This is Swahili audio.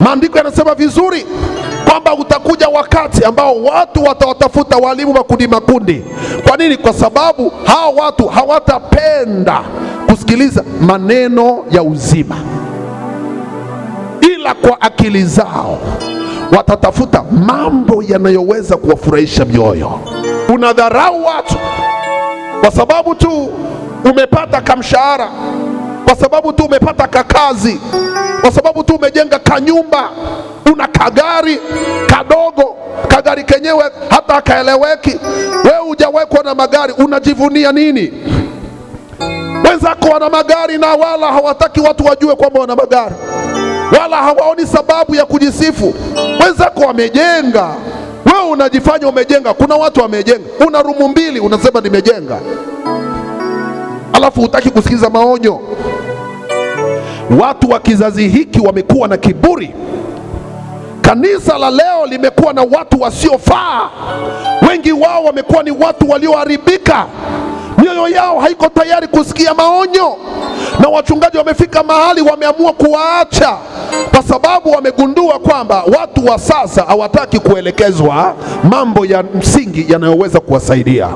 Maandiko yanasema vizuri kwamba utakuja wakati ambao watu watawatafuta walimu makundi makundi. Kwa nini? Kwa sababu hao watu hawatapenda kusikiliza maneno ya uzima, ila kwa akili zao watatafuta mambo yanayoweza kuwafurahisha mioyo. Unadharau watu kwa sababu tu umepata kamshahara, kwa sababu tu umepata kakazi, kwa sababu tu umejenga kanyumba, una kagari kadogo, kagari kenyewe hata akaeleweki. Wewe hujawekwa na magari, unajivunia nini? Wenzako wana magari na wala hawataki watu wajue kwamba wana magari, wala hawaoni sababu ya kujisifu. Wenzako wamejenga, wewe unajifanya umejenga. Kuna watu wamejenga, una rumu 2 unasema nimejenga, alafu hutaki kusikiza maonyo. Watu wa kizazi hiki wamekuwa na kiburi. Kanisa la leo limekuwa na watu wasiofaa. Wengi wao wamekuwa ni watu walioharibika, mioyo yao haiko tayari kusikia maonyo, na wachungaji wamefika mahali wameamua kuwaacha, kwa sababu wamegundua kwamba watu wa sasa hawataki kuelekezwa mambo ya msingi yanayoweza kuwasaidia.